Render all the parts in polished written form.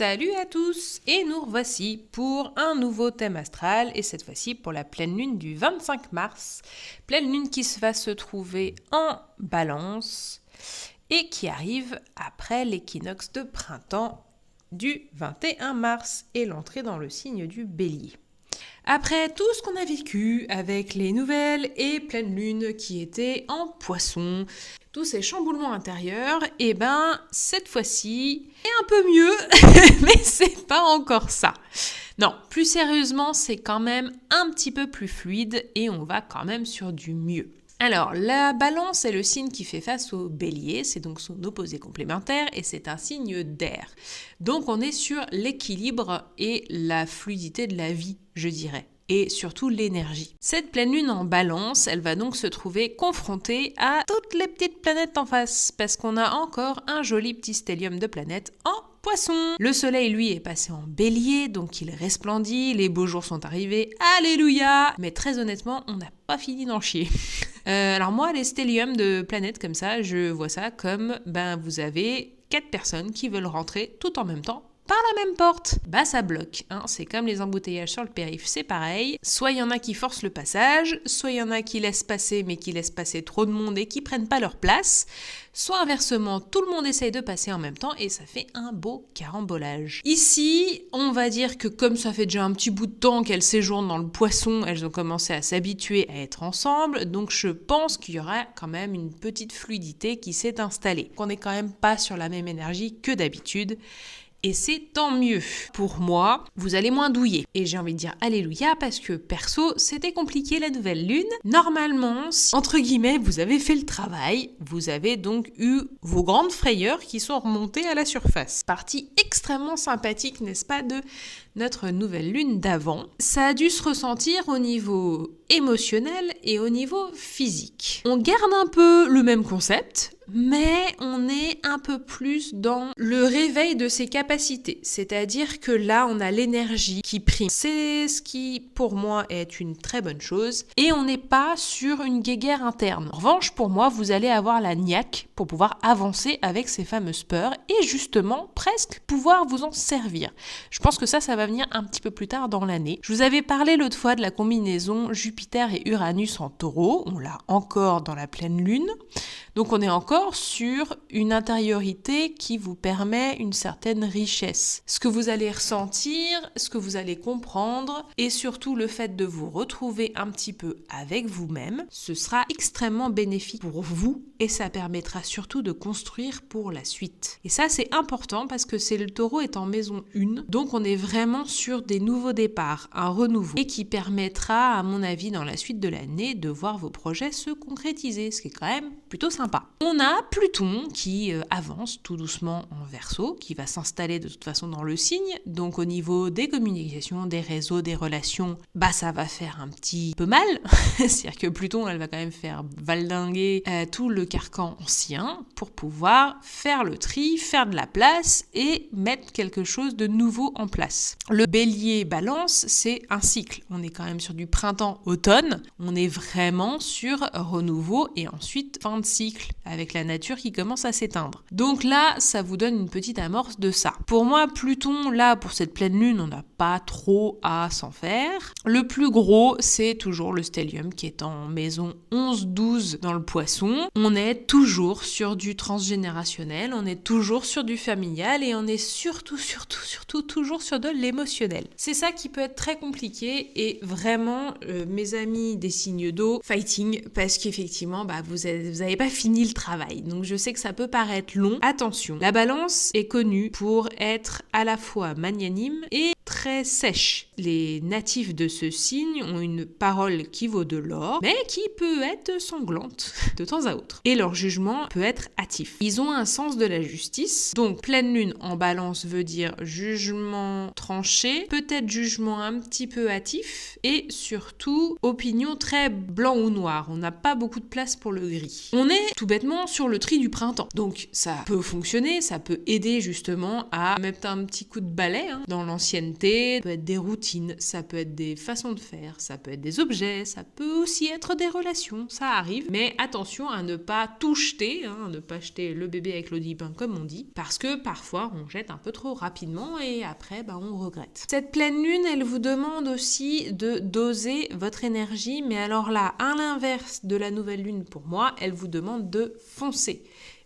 Salut à tous et nous revoici pour un nouveau thème astral et cette fois-ci pour la pleine lune du 25 mars. Pleine lune qui va se trouver en Balance et qui arrive après l'équinoxe de printemps du 21 mars et l'entrée dans le signe du Bélier. Après tout ce qu'on a vécu avec les nouvelles et pleine lune qui étaient en Poisson, tous ces chamboulements intérieurs, et cette fois-ci, c'est un peu mieux, mais c'est pas encore ça. Non, plus sérieusement, c'est quand même un petit peu plus fluide et on va quand même sur du mieux. Alors, la Balance est le signe qui fait face au Bélier, c'est donc son opposé complémentaire et c'est un signe d'air. Donc on est sur l'équilibre et la fluidité de la vie, je dirais, et surtout l'énergie. Cette pleine lune en Balance, elle va donc se trouver confrontée à toutes les petites planètes en face, parce qu'on a encore un joli petit stellium de planètes en Poisson. Le soleil, lui, est passé en Bélier, donc il resplendit, les beaux jours sont arrivés, alléluia. Mais très honnêtement, on n'a pas fini d'en chier. Alors moi, les stelliums de planètes comme ça, je vois ça comme, vous avez 4 personnes qui veulent rentrer tout en même temps par la même porte. Ça bloque, hein. C'est comme les embouteillages sur le périph', c'est pareil. Soit il y en a qui forcent le passage, soit il y en a qui laissent passer mais qui laissent passer trop de monde et qui prennent pas leur place, soit inversement, tout le monde essaye de passer en même temps et ça fait un beau carambolage. Ici, on va dire que comme ça fait déjà un petit bout de temps qu'elles séjournent dans le Poisson, elles ont commencé à s'habituer à être ensemble, donc je pense qu'il y aura quand même une petite fluidité qui s'est installée. Qu'on n'est quand même pas sur la même énergie que d'habitude. Et c'est tant mieux. Pour moi, vous allez moins douiller. Et j'ai envie de dire alléluia parce que perso, c'était compliqué la nouvelle lune. Normalement, si, entre guillemets, vous avez fait le travail, vous avez donc eu vos grandes frayeurs qui sont remontées à la surface. Partie extrêmement sympathique, n'est-ce pas, de notre nouvelle lune d'avant. Ça a dû se ressentir au niveau émotionnel et au niveau physique. On garde un peu le même concept, mais on est un peu plus dans le réveil de ses capacités. C'est-à-dire que là, on a l'énergie qui prime. C'est ce qui, pour moi, est une très bonne chose. Et on n'est pas sur une guéguerre interne. En revanche, pour moi, vous allez avoir la niaque pour pouvoir avancer avec ces fameuses peurs et justement, presque pouvoir vous en servir. Je pense que ça va venir un petit peu plus tard dans l'année. Je vous avais parlé l'autre fois de la combinaison Jupiter et Uranus en Taureau. On l'a encore dans la pleine lune. Donc on est encore sur une intériorité qui vous permet une certaine richesse. Ce que vous allez ressentir, ce que vous allez comprendre et surtout le fait de vous retrouver un petit peu avec vous-même, ce sera extrêmement bénéfique pour vous et ça permettra surtout de construire pour la suite. Et ça c'est important parce que le Taureau est en maison 1, donc on est vraiment sur des nouveaux départs, un renouveau et qui permettra à mon avis dans la suite de l'année de voir vos projets se concrétiser, ce qui est quand même plutôt sympa. On a Pluton qui avance tout doucement en Verseau, qui va s'installer de toute façon dans le signe, donc au niveau des communications, des réseaux, des relations, ça va faire un petit peu mal, c'est-à-dire que Pluton, elle va quand même faire valdinguer tout le carcan ancien pour pouvoir faire le tri, faire de la place et mettre quelque chose de nouveau en place. Le Bélier Balance, c'est un cycle, on est quand même sur du printemps-automne, on est vraiment sur renouveau et ensuite fin de cycle avec la nature qui commence à s'éteindre. Donc là, ça vous donne une petite amorce de ça. Pour moi, Pluton, là, pour cette pleine lune, on n'a pas trop à s'en faire. Le plus gros, c'est toujours le stellium qui est en maison 11-12 dans le Poisson. On est toujours sur du transgénérationnel, on est toujours sur du familial et on est surtout toujours sur de l'émotionnel. C'est ça qui peut être très compliqué et vraiment, mes amis des signes d'eau, fighting, parce qu'effectivement, vous n'avez pas fini le travail. Donc je sais que ça peut paraître long. Attention, la Balance est connue pour être à la fois magnanime et très sèche. Les natifs de ce signe ont une parole qui vaut de l'or, mais qui peut être sanglante de temps à autre. Et leur jugement peut être hâtif. Ils ont un sens de la justice. Donc pleine lune en Balance veut dire jugement tranché, peut-être jugement un petit peu hâtif et surtout opinion très blanc ou noir. On n'a pas beaucoup de place pour le gris. On est tout bêtement sur le tri du printemps. Donc ça peut fonctionner, ça peut aider justement à mettre un petit coup de balai dans l'ancienneté. Ça peut être des routines, ça peut être des façons de faire, ça peut être des objets, ça peut aussi être des relations, ça arrive. Mais attention, attention à ne pas tout jeter, ne pas jeter le bébé avec l'eau du bain comme on dit, parce que parfois on jette un peu trop rapidement et après on regrette. Cette pleine lune, elle vous demande aussi de doser votre énergie, mais alors là, à l'inverse de la nouvelle lune pour moi, elle vous demande de foncer.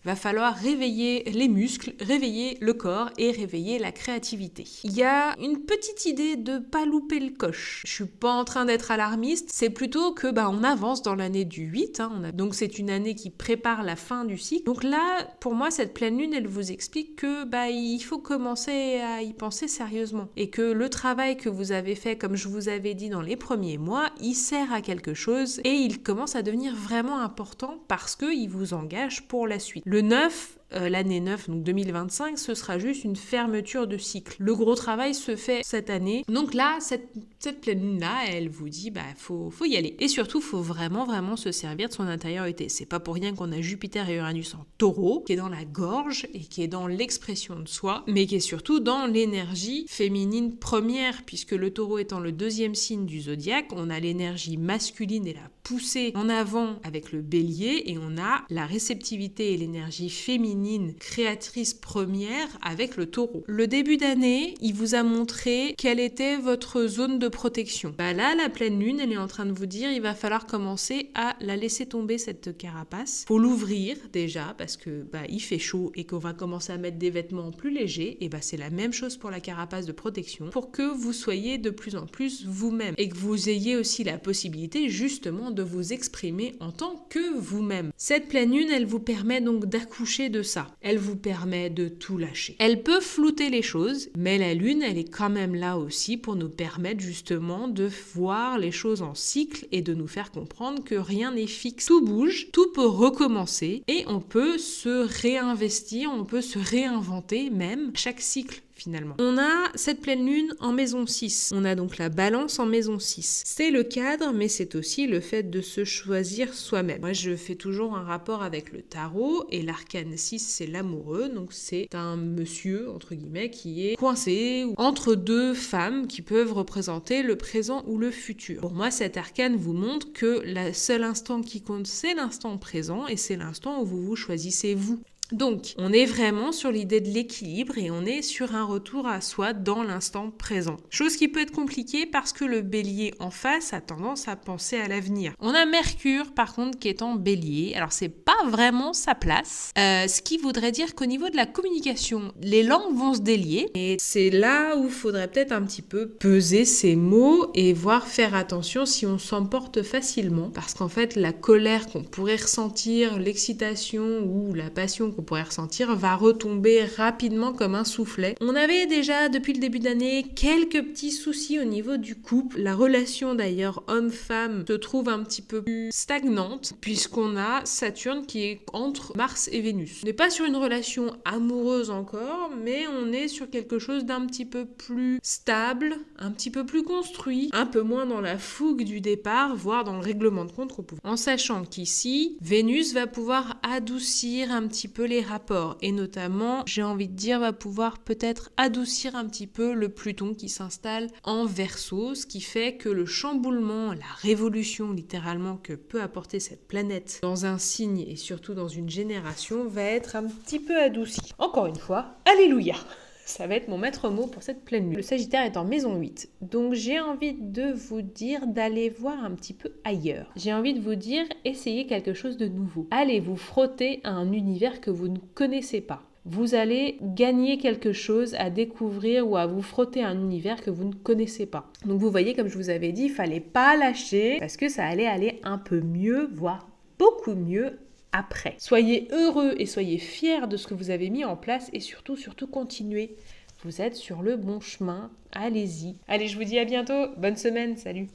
Il va falloir réveiller les muscles, réveiller le corps et réveiller la créativité. Il y a une petite idée de pas louper le coche. Je suis pas en train d'être alarmiste, c'est plutôt que on avance dans l'année du 8, donc c'est une année qui prépare la fin du cycle. Donc là, pour moi, cette pleine lune, elle vous explique que il faut commencer à y penser sérieusement et que le travail que vous avez fait, comme je vous avais dit dans les premiers mois, il sert à quelque chose et il commence à devenir vraiment important parce qu'il vous engage pour la suite. Le 9, l'année 9, donc 2025, ce sera juste une fermeture de cycle. Le gros travail se fait cette année. Donc là, cette pleine lune-là, elle vous dit, faut y aller. Et surtout, faut vraiment se servir de son intériorité. C'est pas pour rien qu'on a Jupiter et Uranus en taureau, qui est dans la gorge et qui est dans l'expression de soi, mais qui est surtout dans l'énergie féminine première, puisque le taureau étant le deuxième signe du zodiaque, on a l'énergie masculine et la poussée en avant avec le bélier, et on a la réceptivité et l'énergie féminine créatrice première avec le taureau. Le début d'année, il vous a montré quelle était votre zone de protection. Là, la pleine lune, elle est en train de vous dire, il va falloir commencer à la laisser tomber, cette carapace. Faut l'ouvrir déjà, parce que il fait chaud et qu'on va commencer à mettre des vêtements plus légers, et c'est la même chose pour la carapace de protection, pour que vous soyez de plus en plus vous-même, et que vous ayez aussi la possibilité justement de vous exprimer en tant que vous-même. Cette pleine lune, elle vous permet donc d'accoucher de ça. Elle vous permet de tout lâcher. Elle peut flouter les choses, mais la lune, elle est quand même là aussi pour nous permettre justement de voir les choses en cycle et de nous faire comprendre que rien n'est fixe. Tout bouge, tout peut recommencer et on peut se réinvestir, on peut se réinventer même chaque cycle. Finalement. On a cette pleine lune en maison 6. On a donc la balance en maison 6. C'est le cadre, mais c'est aussi le fait de se choisir soi-même. Moi, je fais toujours un rapport avec le tarot et l'arcane 6, c'est l'amoureux. Donc, c'est un monsieur, entre guillemets, qui est coincé entre deux femmes qui peuvent représenter le présent ou le futur. Pour moi, cet arcane vous montre que le seul instant qui compte, c'est l'instant présent et c'est l'instant où vous vous choisissez vous. Donc, on est vraiment sur l'idée de l'équilibre et on est sur un retour à soi dans l'instant présent. Chose qui peut être compliquée parce que le bélier en face a tendance à penser à l'avenir. On a Mercure, par contre, qui est en bélier. Alors, c'est pas vraiment sa place. Ce qui voudrait dire qu'au niveau de la communication, les langues vont se délier. Et c'est là où il faudrait peut-être un petit peu peser ses mots et voir faire attention si on s'emporte facilement. Parce qu'en fait, la colère qu'on pourrait ressentir, l'excitation ou la passion qu'on pourrait ressentir va retomber rapidement comme un soufflet. On avait déjà depuis le début d'année quelques petits soucis au niveau du couple. La relation d'ailleurs homme-femme se trouve un petit peu plus stagnante puisqu'on a Saturne qui est entre Mars et Vénus. On n'est pas sur une relation amoureuse encore, mais on est sur quelque chose d'un petit peu plus stable, un petit peu plus construit, un peu moins dans la fougue du départ, voire dans le règlement de compte au pouvoir. En sachant qu'ici, Vénus va pouvoir adoucir un petit peu les rapports et notamment, j'ai envie de dire, va pouvoir peut-être adoucir un petit peu le Pluton qui s'installe en Verseau, ce qui fait que le chamboulement, la révolution littéralement que peut apporter cette planète dans un signe et surtout dans une génération va être un petit peu adouci. Encore une fois, alléluia! Ça va être mon maître mot pour cette pleine lune. Le Sagittaire est en maison 8. Donc j'ai envie de vous dire d'aller voir un petit peu ailleurs. J'ai envie de vous dire, essayez quelque chose de nouveau. Allez vous frotter à un univers que vous ne connaissez pas. Vous allez gagner quelque chose à découvrir ou à vous frotter à un univers que vous ne connaissez pas. Donc vous voyez, comme je vous avais dit, il fallait pas lâcher parce que ça allait aller un peu mieux, voire beaucoup mieux après. Soyez heureux et soyez fiers de ce que vous avez mis en place et surtout continuez. Vous êtes sur le bon chemin, allez-y. Allez, je vous dis à bientôt, bonne semaine, salut!